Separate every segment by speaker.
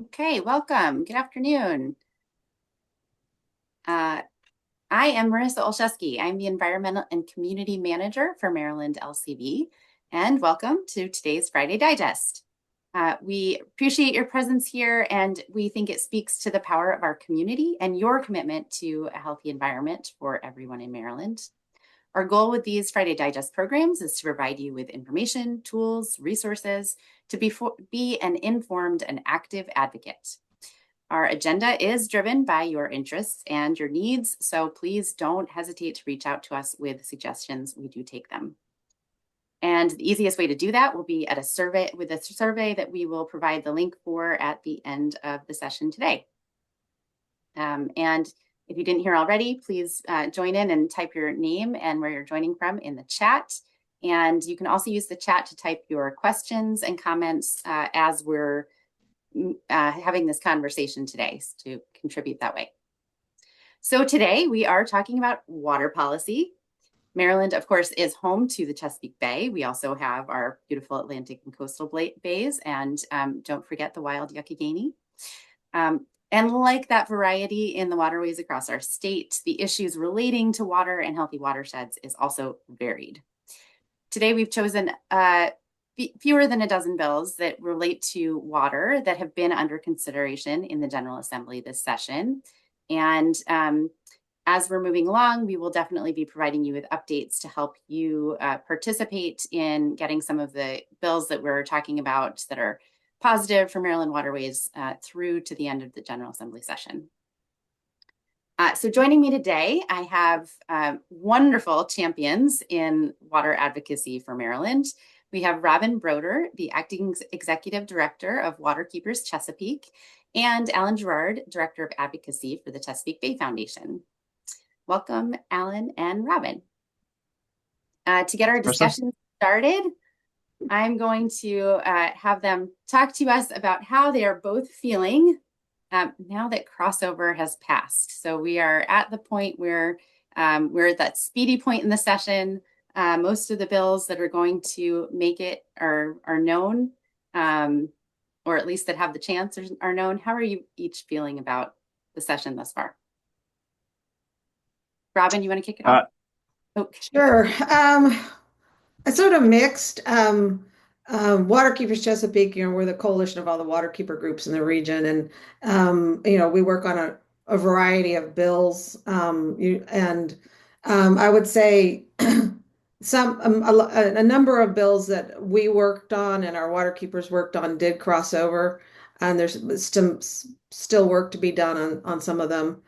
Speaker 1: Okay, welcome. Good afternoon. I am Marisa Olszewski. I'm the Environmental and Community Manager for Maryland LCV, and welcome to today's Friday Digest. We appreciate your presence here, and we think it speaks to the power of our community and your commitment to a healthy environment for everyone in Maryland. Our goal with these Friday Digest programs is to provide you with information, tools, resources to be an informed and active advocate. Our agenda is driven by your interests and your needs, so please don't hesitate to reach out to us with suggestions. We do take them. And the easiest way to do that will be at a survey that we will provide the link for at the end of the session today. And if you didn't hear already, please join in and type your name and where you're joining from in the chat. And you can also use the chat to type your questions and comments as we're having this conversation today to contribute that way. So today we are talking about water policy. Maryland, of course, is home to the Chesapeake Bay. We also have our beautiful Atlantic and coastal bays, and don't forget the wild Yucca. And like that variety in the waterways across our state, the issues relating to water and healthy watersheds is also varied. Today, we've chosen fewer than a dozen bills that relate to water that have been under consideration in the General Assembly this session. And as we're moving along, we will definitely be providing you with updates to help you participate in getting some of the bills that we're talking about that are positive for Maryland waterways through to the end of the General Assembly session. So joining me today, I have wonderful champions in water advocacy for Maryland. We have Robin Broder, the Acting Executive Director of Waterkeepers Chesapeake, and Alan Girard, Director of Advocacy for the Chesapeake Bay Foundation. Welcome, Alan and Robin. To get our discussion started, I'm going to have them talk to us about how they are both feeling now that crossover has passed. So we are at the point where we're at that speedy point in the session. Most of the bills that are going to make it are known, or at least that have the chance are known. How are you each feeling about the session thus far? Robin, you want to kick it off?
Speaker 2: Sure. It's sort of mixed. Waterkeepers Chesapeake, we're the coalition of all the waterkeeper groups in the region, and we work on a variety of bills. I would say a number of bills that we worked on and our waterkeepers worked on did cross over, and there's still work to be done on some of them.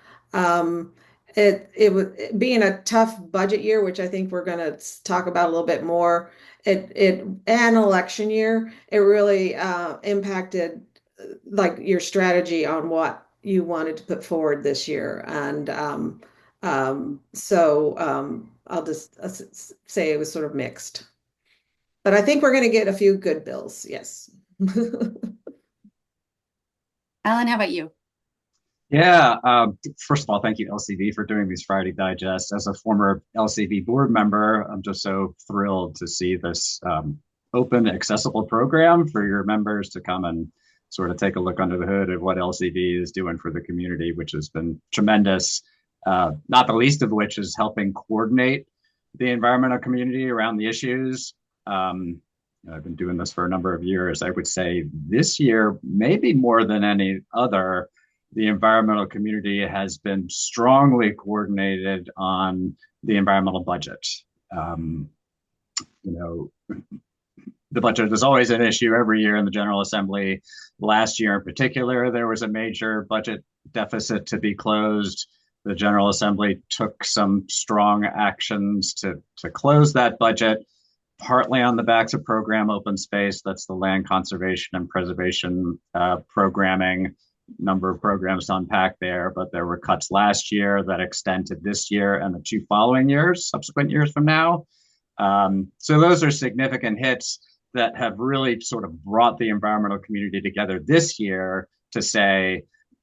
Speaker 2: It was being a tough budget year, which I think we're going to talk about a little bit more. An election year, it really impacted like your strategy on what you wanted to put forward this year. And I'll just say it was sort of mixed. But I think we're going to get a few good bills. Yes.
Speaker 1: Alan, how about you?
Speaker 3: Yeah, first of all, thank you, LCV, for doing these Friday Digests. As a former LCV board member, I'm just so thrilled to see this open, accessible program for your members to come and sort of take a look under the hood of what LCV is doing for the community, which has been tremendous, not the least of which is helping coordinate the environmental community around the issues. I've been doing this for a number of years. I would say this year, maybe more than any other, the environmental community has been strongly coordinated on the environmental budget. The budget is always an issue every year in the General Assembly. Last year in particular, there was a major budget deficit to be closed. The General Assembly took some strong actions to close that budget, partly on the backs of program open space. That's the land conservation and preservation programming. Number of programs to unpack there, but there were cuts last year that extend to this year and the two following years, subsequent years from now. So those are significant hits that have really sort of brought the environmental community together this year to say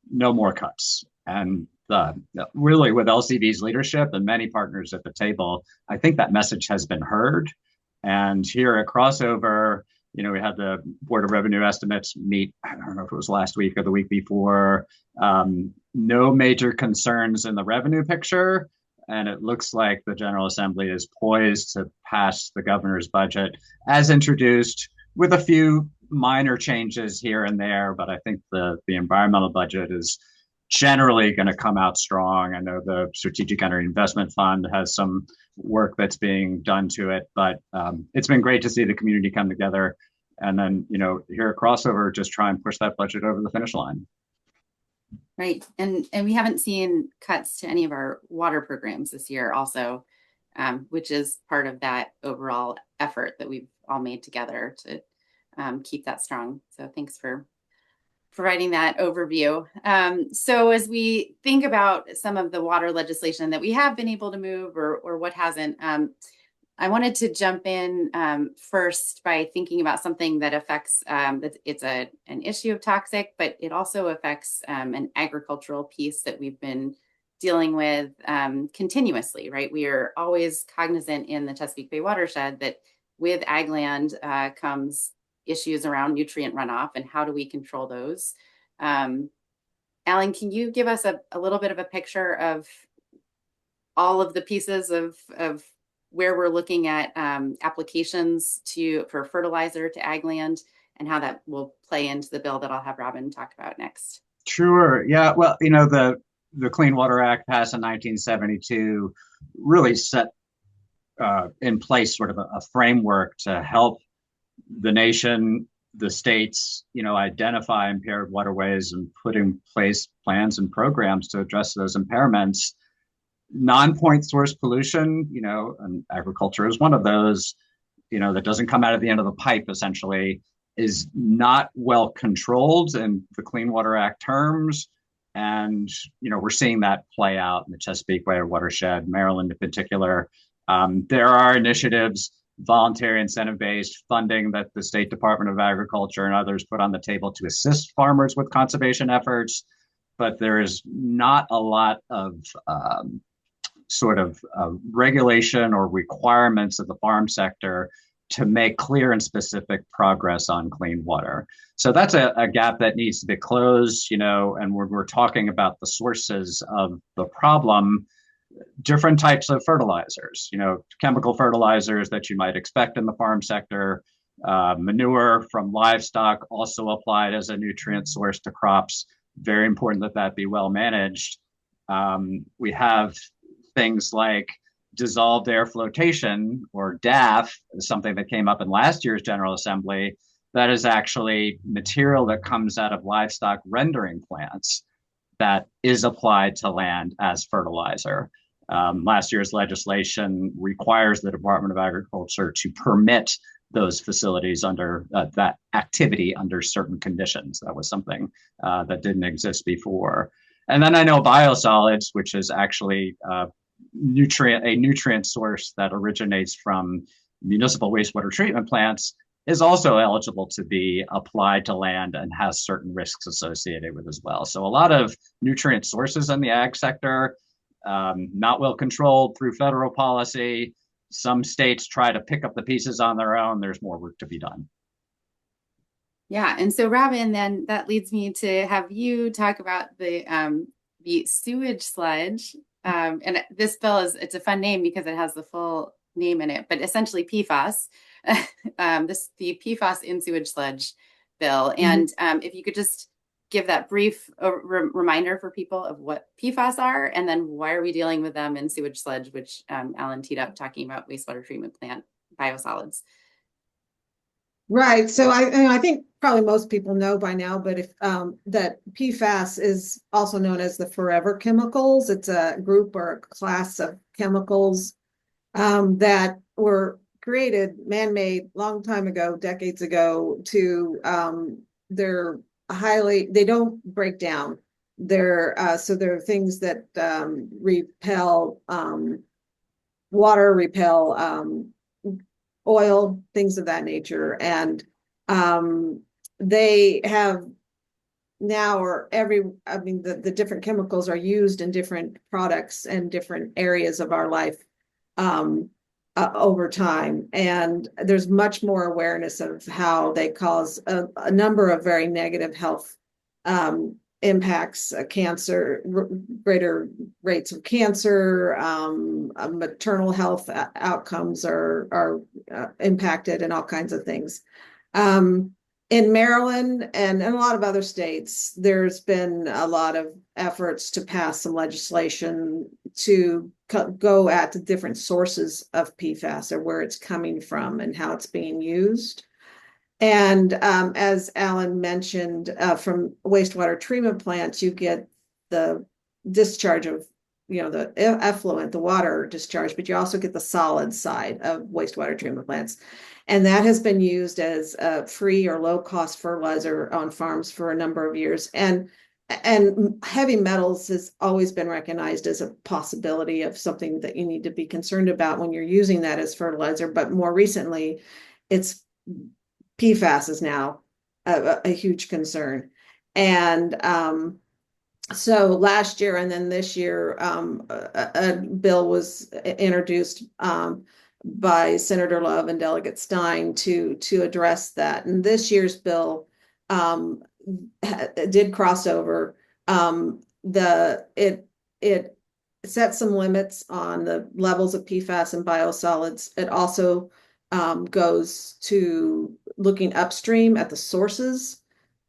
Speaker 3: no more cuts. And really with LCV's leadership and many partners at the table, I think that message has been heard. And here at Crossover, We had the Board of Revenue estimates meet, I don't know if it was last week or the week before. No major concerns in the revenue picture. And it looks like the General Assembly is poised to pass the governor's budget as introduced, with a few minor changes here and there. But I think the environmental budget is generally going to come out strong. I know the Strategic Energy Investment Fund has some work that's being done to it, but it's been great to see the community come together and then, here at Crossover, just try and push that budget over the finish line.
Speaker 1: Right. And we haven't seen cuts to any of our water programs this year also, which is part of that overall effort that we've all made together to keep that strong. So thanks for providing that overview. So as we think about some of the water legislation that we have been able to move or what hasn't, I wanted to jump in first by thinking about something that affects, it's an issue of toxic, but it also affects an agricultural piece that we've been dealing with continuously, right? We are always cognizant in the Chesapeake Bay watershed that with ag land comes issues around nutrient runoff and how do we control those. Alan, can you give us a little bit of a picture of all of the pieces of where we're looking at applications for fertilizer to ag land and how that will play into the bill that I'll have Robin talk about next?
Speaker 3: Sure. Yeah. Well, the Clean Water Act passed in 1972 really set in place sort of a framework to help the nation, the states, identify impaired waterways and put in place plans and programs to address those impairments. Non-point source pollution, and agriculture is one of those, that doesn't come out of the end of the pipe, essentially, is not well controlled in the Clean Water Act terms. And, we're seeing that play out in the Chesapeake Bay watershed, Maryland in particular. There are initiatives, voluntary incentive-based funding that the State Department of Agriculture and others put on the table to assist farmers with conservation efforts, but there is not a lot of regulation or requirements of the farm sector to make clear and specific progress on clean water. So that's a gap that needs to be closed, and we're talking about the sources of the problem. Different types of fertilizers, chemical fertilizers that you might expect in the farm sector, manure from livestock also applied as a nutrient source to crops. Very important that be well managed. We have things like dissolved air flotation, or DAF, something that came up in last year's General Assembly. That is actually material that comes out of livestock rendering plants that is applied to land as fertilizer. Last year's legislation requires the Department of Agriculture to permit those facilities under that activity under certain conditions. That was something that didn't exist before. And then I know biosolids, which is actually a nutrient source that originates from municipal wastewater treatment plants, is also eligible to be applied to land and has certain risks associated with as well. So a lot of nutrient sources in the ag sector, not well controlled through federal policy. Some states try to pick up the pieces on their own. There's more work to be done.
Speaker 1: Yeah, and so Robin, then that leads me to have you talk about the sewage sludge. And this bill it's a fun name because it has the full name in it, but essentially PFAS. The PFAS in sewage sludge bill. And if you could just give that brief reminder for people of what PFAS are, and then why are we dealing with them in sewage sludge, which Alan teed up talking about wastewater treatment plant biosolids.
Speaker 2: Right. So I think probably most people know by now, but if that PFAS is also known as the forever chemicals. It's a group or a class of chemicals that were created, man-made, long time ago, decades ago. They don't break down. So they're things that repel water, repel oil, things of that nature. And they have now, the different chemicals are used in different products and different areas of our life. over time. And there's much more awareness of how they cause a number of very negative health impacts, cancer, greater rates of cancer, maternal health outcomes are impacted, and all kinds of things. In Maryland and a lot of other states, there's been a lot of efforts to pass some legislation to go at the different sources of PFAS, or where it's coming from and how it's being used. And as Alan mentioned, from wastewater treatment plants, you get the discharge of, the effluent, the water discharge, but you also get the solid side of wastewater treatment plants. And that has been used as a free or low cost fertilizer on farms for a number of years. And heavy metals has always been recognized as a possibility of something that you need to be concerned about when you're using that as fertilizer. But more recently, it's PFAS is now a huge concern. And so last year and then this year, a bill was introduced by Senator Love and Delegate Stein to address that. And this year's bill did cross over. It set some limits on the levels of PFAS and biosolids. It also goes to looking upstream at the sources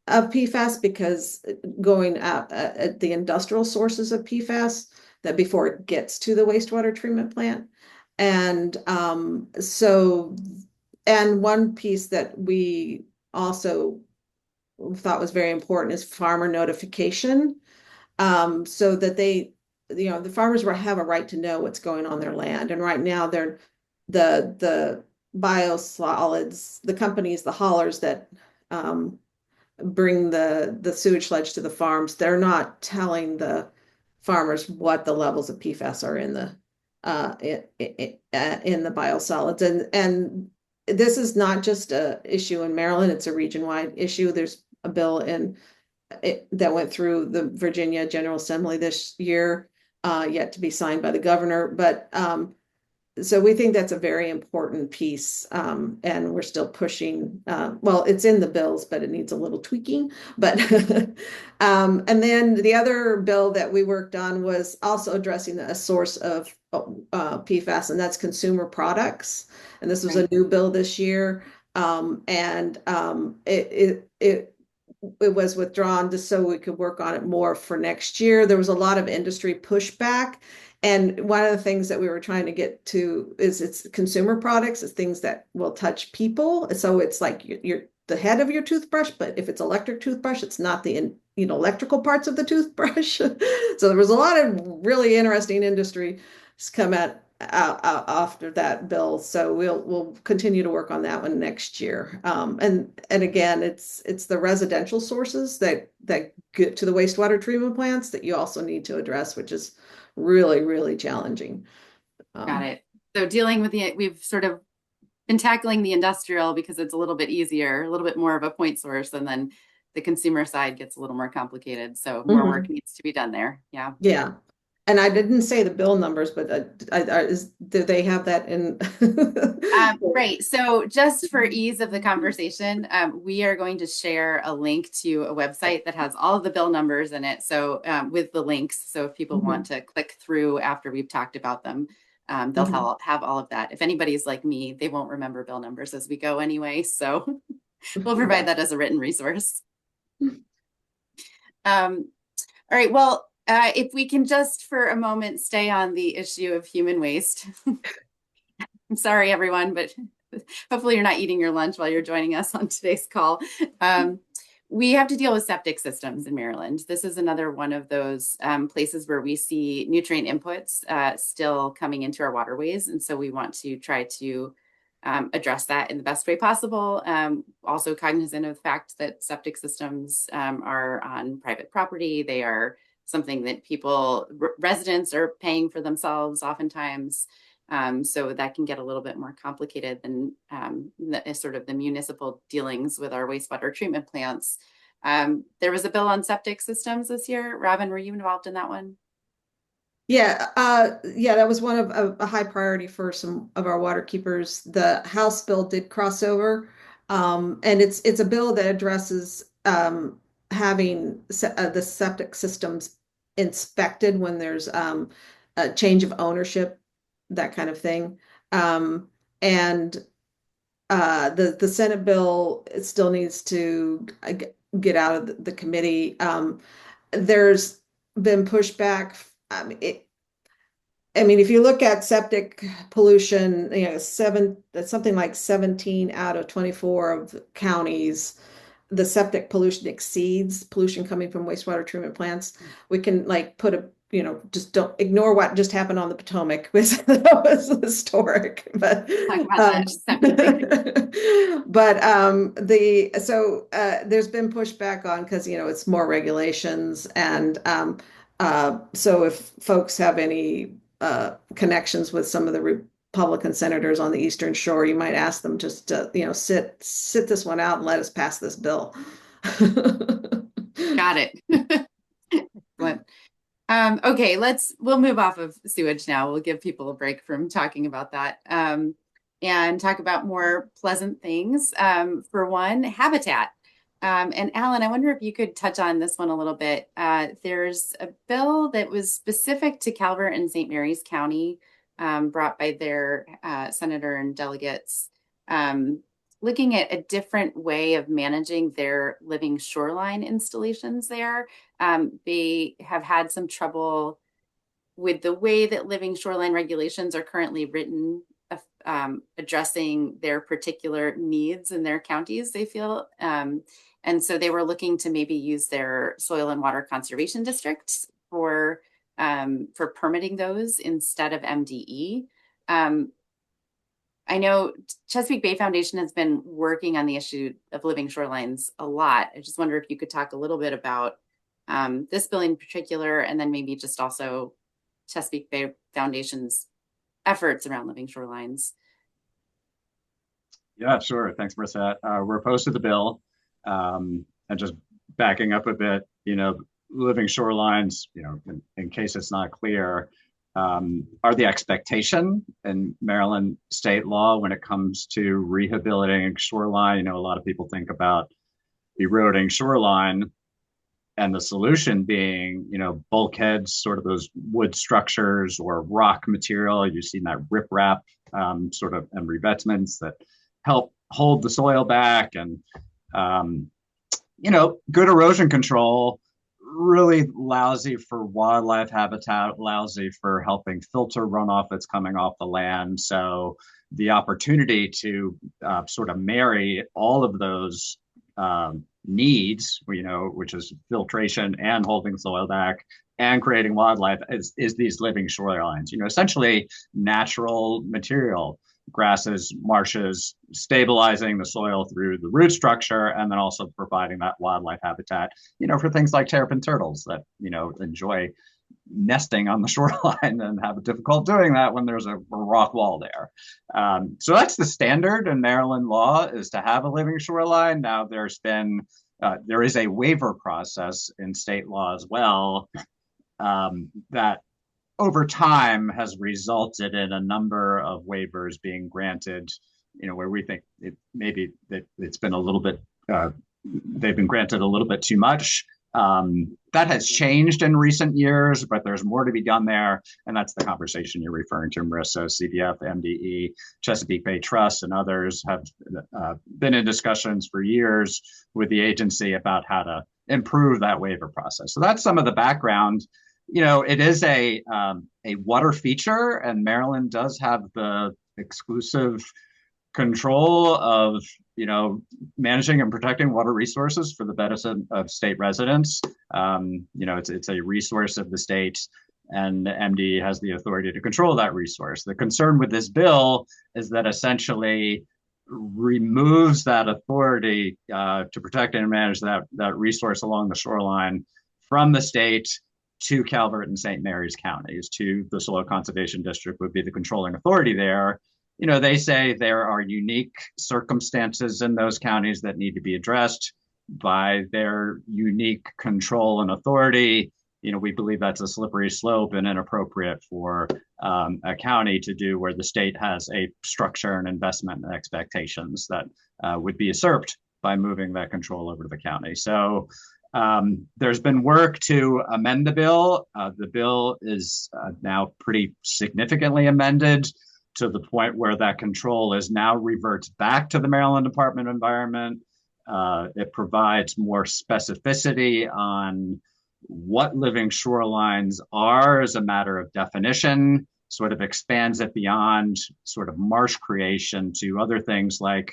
Speaker 2: of PFAS, because going at the industrial sources of PFAS, that before it gets to the wastewater treatment plant. And and one piece that we also thought was very important is farmer notification, so that they, the farmers have a right to know what's going on their land. And right now, they're the biosolids, the companies, the haulers that bring the sewage sludge to the farms, they're not telling the farmers what the levels of PFAS are in the biosolids. And this is not just a issue in Maryland, it's a region-wide issue. There's a bill that went through the Virginia General Assembly this year, yet to be signed by the governor. But so we think that's a very important piece, and we're still pushing. Well, it's in the bills, but it needs a little tweaking. But and then the other bill that we worked on was also addressing a source of PFAS, and that's consumer products. And this was a new bill this year, and it was withdrawn just so we could work on it more for next year. There was a lot of industry pushback. And one of the things that we were trying to get to is it's consumer products, it's things that will touch people. So it's like you're the head of your toothbrush, but if it's electric toothbrush, it's not the electrical parts of the toothbrush. So there was a lot of really interesting industry come out after that bill. So we'll continue to work on that one next year. And again, it's the residential sources that get to the wastewater treatment plants that you also need to address, which is really, really challenging.
Speaker 1: Got it. So dealing with we've sort of been tackling the industrial because it's a little bit easier, a little bit more of a point source, and then the consumer side gets a little more complicated. So more work needs to be done there. Yeah.
Speaker 2: Yeah. And I didn't say the bill numbers, but do they have that in?
Speaker 1: Right. So just for ease of the conversation, we are going to share a link to a website that has all of the bill numbers in it. So with the links, so if people want to click through after we've talked about them, they'll have all of that. If anybody's like me, they won't remember bill numbers as we go anyway. So we'll provide that as a written resource. All right. Well, if we can just for a moment stay on the issue of human waste. I'm sorry, everyone, but hopefully you're not eating your lunch while you're joining us on today's call. We have to deal with septic systems in Maryland. This is another one of those places where we see nutrient inputs still coming into our waterways. And so we want to try to address that in the best way possible. Also cognizant of the fact that septic systems are on private property. They are something that residents are paying for themselves oftentimes. So that can get a little bit more complicated than sort of the municipal dealings with our wastewater treatment plants. There was a bill on septic systems this year. Robin, were you involved in that one?
Speaker 2: Yeah, that was one of a high priority for some of our water keepers. The House bill did cross over, and it's a bill that addresses having the septic systems inspected when there's a change of ownership, that kind of thing. Um, and the Senate bill, it still needs to get out of the committee. There's been pushback. I mean, if you look at septic pollution, that's something like 17 out of 24 of the counties, the septic pollution exceeds pollution coming from wastewater treatment plants. We can like put a, just don't ignore what just happened on the Potomac. That was historic, but
Speaker 1: Talk about that separately.
Speaker 2: there's been pushback on because it's more regulations and so if folks have any connections with some of the Republican senators on the Eastern Shore, you might ask them just to, sit this one out and let us pass this bill.
Speaker 1: Got it. Excellent. Okay, we'll move off of sewage now. We'll give people a break from talking about that and talk about more pleasant things. For one, habitat. And Alan, I wonder if you could touch on this one a little bit. There's a bill that was specific to Calvert and St. Mary's County, brought by their senator and delegates, looking at a different way of managing their living shoreline installations there. They have had some trouble with the way that living shoreline regulations are currently written, addressing their particular needs in their counties, they feel. And so they were looking to maybe use their soil and water conservation districts for permitting those instead of MDE. I know Chesapeake Bay Foundation has been working on the issue of living shorelines a lot. I just wonder if you could talk a little bit about this bill in particular, and then maybe just also Chesapeake Bay Foundation's efforts around living shorelines.
Speaker 3: Yeah, sure. Thanks, Marissa. We're opposed to the bill. And just backing up a bit, living shorelines, in case it's not clear, are the expectation in Maryland state law when it comes to rehabilitating shoreline. A lot of people think about eroding shoreline and the solution being, bulkheads, sort of those wood structures or rock material. You've seen that riprap sort of and revetments that help hold the soil back and, good erosion control. Really lousy for wildlife habitat, lousy for helping filter runoff that's coming off the land. So the opportunity to sort of marry all of those needs, which is filtration and holding soil back and creating wildlife, is these living shorelines, essentially natural material, grasses, marshes, stabilizing the soil through the root structure, and then also providing that wildlife habitat, for things like terrapin turtles that, enjoy nesting on the shoreline and have difficult doing that when there's a rock wall there. So that's the standard in Maryland law, is to have a living shoreline. Now there is a waiver process in state law as well, that over time has resulted in a number of waivers being granted, where we think it's been a little bit, they've been granted a little bit too much. That has changed in recent years, but there's more to be done there. And that's the conversation you're referring to, Marissa. CBF, MDE, Chesapeake Bay Trust, and others have been in discussions for years with the agency about how to improve that waiver process. So that's some of the background. It is a water feature, and Maryland does have the exclusive control of, managing and protecting water resources for the benefit of state residents. It's a resource of the state, and MD has the authority to control that resource. The concern with this bill is that essentially removes that authority to protect and manage that resource along the shoreline from the state to Calvert and St. Mary's counties. To the Soil Conservation District would be the controlling authority there. They say there are unique circumstances in those counties that need to be addressed by their unique control and authority. we believe that's a slippery slope and inappropriate for a county to do, where the state has a structure and investment and expectations that would be usurped by moving that control over to the county. So there's been work to amend the bill. The bill is now pretty significantly amended to the point where that control is now reverts back to the Maryland Department of Environment. It provides more specificity on what living shorelines are as a matter of definition, sort of expands it beyond sort of marsh creation to other things like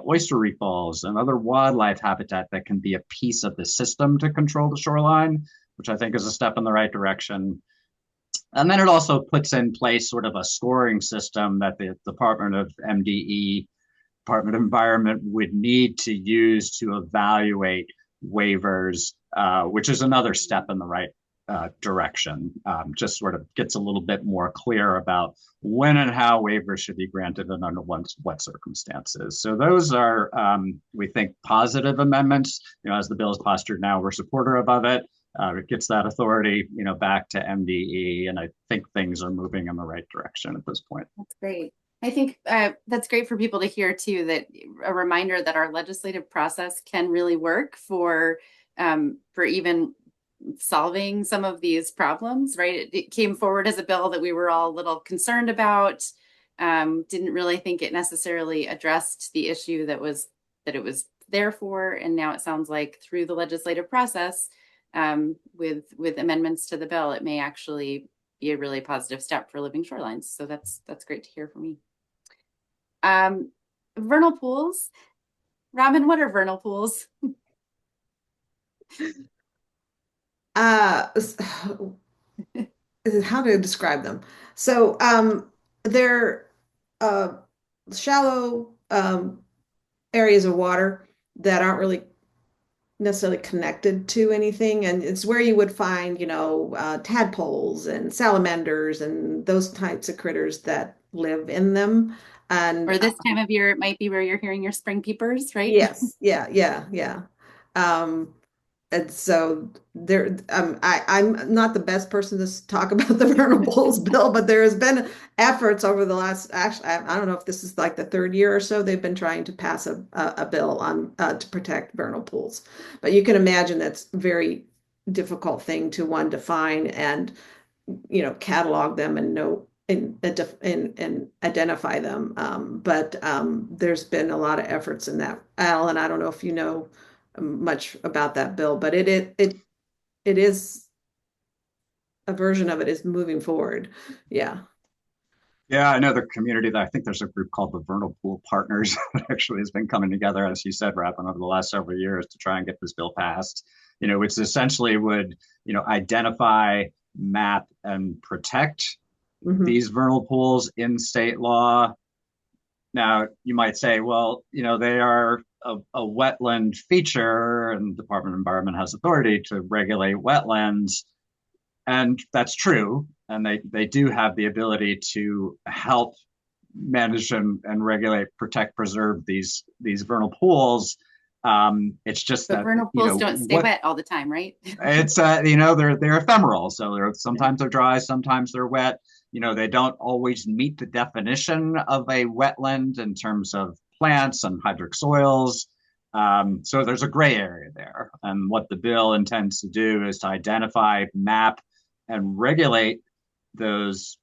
Speaker 3: oyster reef balls and other wildlife habitat that can be a piece of the system to control the shoreline, which I think is a step in the right direction. And then it also puts in place sort of a scoring system that the Department of MDE, Department of Environment, would need to use to evaluate waivers, which is another step in the right direction. Just sort of gets a little bit more clear about when and how waivers should be granted and under what circumstances. So those are, we think, positive amendments. As the bill is postured now, we're supportive of it. It gets that authority, back to MDE, and I think things are moving in the right direction at this point.
Speaker 1: That's great. I think that's great for people to hear too, that a reminder that our legislative process can really work for even solving some of these problems, right? It came forward as a bill that we were all a little concerned about, didn't really think it necessarily addressed the issue that it was there for. And now it sounds like through the legislative process, with amendments to the bill, it may actually be a really positive step for living shorelines. So that's great to hear from me. Vernal pools. Robin, what are vernal pools?
Speaker 2: How to describe them? So they're shallow areas of water that aren't really necessarily connected to anything, and it's where you would find tadpoles and salamanders and those types of critters that live in them. And
Speaker 1: or this time of year, it might be where you're hearing your spring peepers, right?
Speaker 2: Yes, yeah. And so I'm not the best person to talk about the vernal pools bill, but there has been efforts over the last, actually, I don't know if this is like the third year or so, they've been trying to pass a bill on to protect vernal pools. But you can imagine that's a very difficult thing to define and catalog them and know and identify them. But there's been a lot of efforts in that. Al, and I don't know if you know much about that bill, but it is a version of it is moving forward. Yeah,
Speaker 3: I know the community. That I think there's a group called the Vernal Pool Partners that actually has been coming together, as you said, Rapin, over the last several years to try and get this bill passed. Which essentially would identify, map, and protect these vernal pools in state law. Now, you might say, well, they are a wetland feature, and the Department of Environment has authority to regulate wetlands. And that's true. And they do have the ability to help manage and regulate, protect, preserve these vernal pools. It's just that
Speaker 1: vernal pools don't stay wet all the time, right?
Speaker 3: It's they're ephemeral. So sometimes they're dry, sometimes they're wet. They don't always meet the definition of a wetland in terms of plants and hydric soils. So there's a gray area there. And what the bill intends to do is to identify, map, and regulate those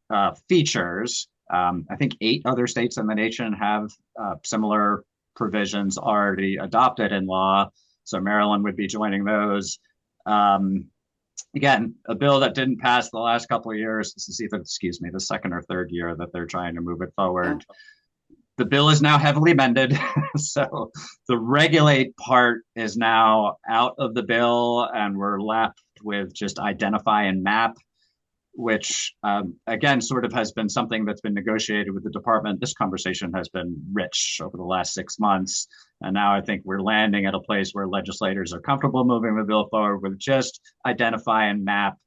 Speaker 3: features. I think 8 other states in the nation have similar provisions already adopted in law. So Maryland would be joining those. Again, a bill that didn't pass the last couple of years. This is either, the second or third year that they're trying to move it forward. The bill is now heavily amended. So the regulate part is now out of the bill, and we're left with just identify and map, which again, sort of has been something that's been negotiated with the department. This conversation has been rich over the last 6 months. And now I think we're landing at a place where legislators are comfortable moving the bill forward with just identify and map.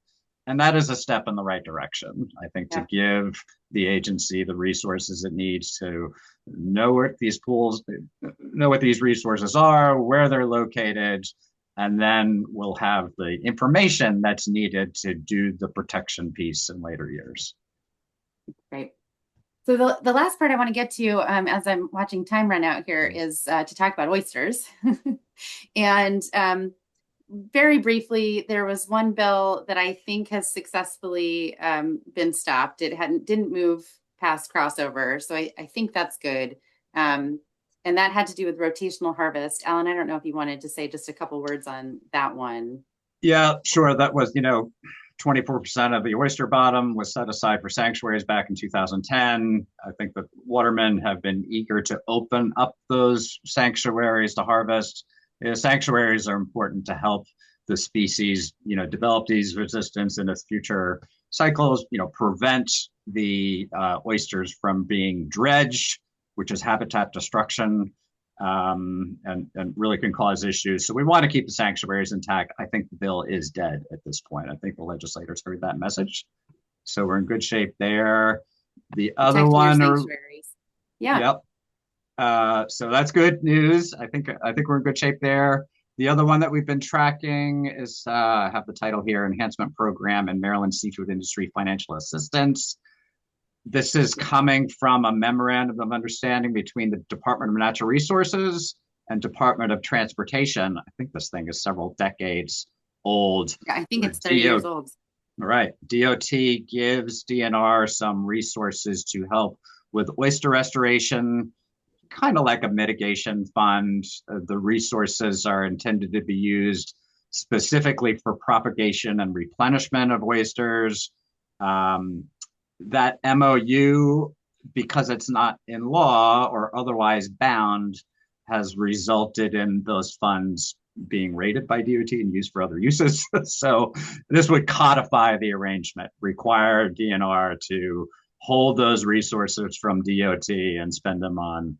Speaker 3: And that is a step in the right direction, I think, to give the agency the resources it needs to know what these pools, know what these resources are, where they're located, and then we'll have the information that's needed to do the protection piece in later years.
Speaker 1: Great. So the last part I want to get to, as I'm watching time run out here, is to talk about oysters. And very briefly, there was one bill that I think has successfully been stopped. It didn't move past crossover, so I think that's good. And that had to do with rotational harvest. Alan, I don't know if you wanted to say just a couple words on that one.
Speaker 3: Yeah, sure. That was, 24% of the oyster bottom was set aside for sanctuaries back in 2010. I think the watermen have been eager to open up those sanctuaries to harvest. Sanctuaries are important to help the species, develop these resistance in its future cycles, prevent the oysters from being dredged, which is habitat destruction, and really can cause issues. So we want to keep the sanctuaries intact. I think the bill is dead at this point. I think the legislators heard that message. So we're in good shape there. The other one,
Speaker 1: yeah.
Speaker 3: Yep. So that's good news. I think we're in good shape there. The other one that we've been tracking is I have the title here, Enhancement Program and Maryland Seafood Industry Financial Assistance. This is coming from a memorandum of understanding between the Department of Natural Resources and Department of Transportation. I think this thing is several decades old.
Speaker 1: Yeah, I think it's 30 years old.
Speaker 3: All right. DOT gives DNR some resources to help with oyster restoration, kind of like a mitigation fund. The resources are intended to be used specifically for propagation and replenishment of oysters. That MOU, because it's not in law or otherwise bound, has resulted in those funds being rated by DOT and used for other uses. So this would codify the arrangement, require DNR to hold those resources from DOT and spend them on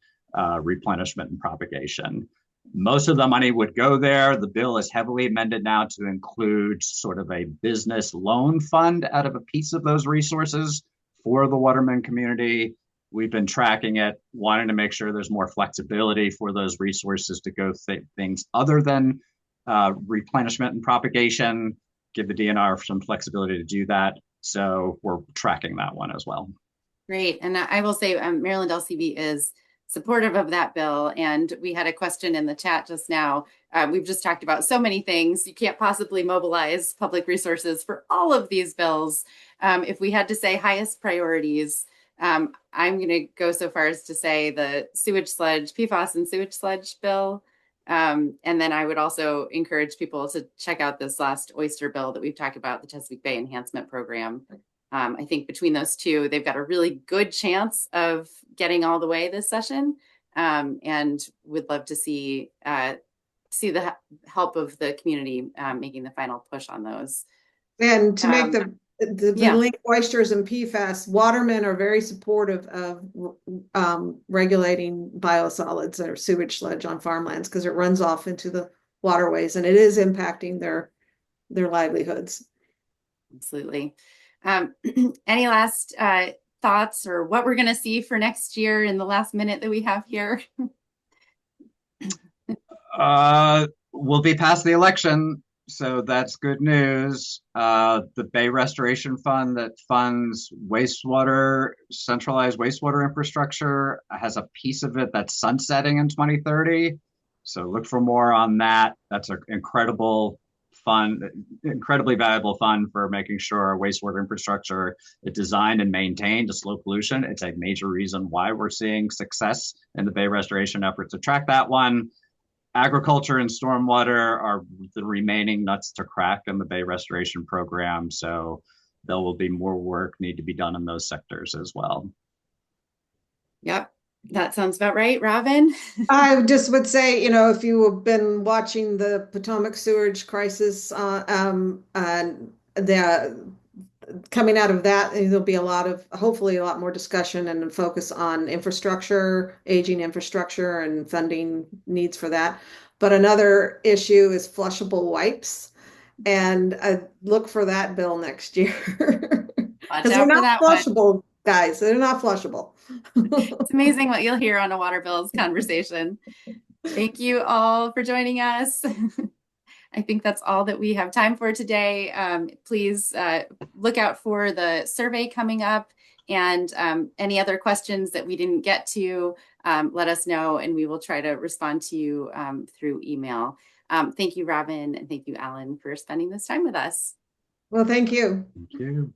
Speaker 3: replenishment and propagation. Most of the money would go there. The bill is heavily amended now to include sort of a business loan fund out of a piece of those resources for the waterman community. We've been tracking it, wanting to make sure there's more flexibility for those resources to go things other than replenishment and propagation, give the DNR some flexibility to do that. So we're tracking that one as well.
Speaker 1: Great. And I will say Maryland LCB is supportive of that bill. And we had a question in the chat just now. We've just talked about so many things. You can't possibly mobilize public resources for all of these bills. If we had to say highest priorities, I'm going to go so far as to say the sewage sludge, PFAS and sewage sludge bill. And then I would also encourage people to check out this last oyster bill that we've talked about, the Chesapeake Bay Enhancement Program. I think between those two, they've got a really good chance of getting all the way this session, and would love to see the help of the community making the final push on those.
Speaker 2: And to make the link oysters and PFAS, watermen are very supportive of regulating biosolids or sewage sludge on farmlands because it runs off into the waterways and it is impacting their livelihoods.
Speaker 1: Absolutely. Any last thoughts or what we're going to see for next year in the last minute that we have here?
Speaker 3: We'll be past the election, so that's good news. The Bay Restoration Fund that funds centralized wastewater infrastructure has a piece of it that's sunsetting in 2030. So look for more on that. That's an incredibly valuable fund for making sure our wastewater infrastructure is designed and maintained to slow pollution. It's a major reason why we're seeing success in the Bay restoration efforts to track that one. Agriculture and stormwater are the remaining nuts to crack in the Bay restoration program. So there will be more work need to be done in those sectors as well. Yep.
Speaker 1: That sounds about right, Robin.
Speaker 2: I just would say, if you have been watching the Potomac sewage crisis, and coming out of that, there'll be hopefully a lot more discussion and focus on infrastructure, aging infrastructure, and funding needs for that. But another issue is flushable wipes, and look for that bill next year because they're not flushable, guys. They're not flushable.
Speaker 1: It's amazing what you'll hear on a water bills conversation. Thank you all for joining us. I think that's all that we have time for today. Please look out for the survey coming up, and any other questions that we didn't get to, let us know, and we will try to respond to you through email. Thank you, Robin, and thank you, Alan, for spending this time with us.
Speaker 2: Well, thank you.
Speaker 3: Thank you.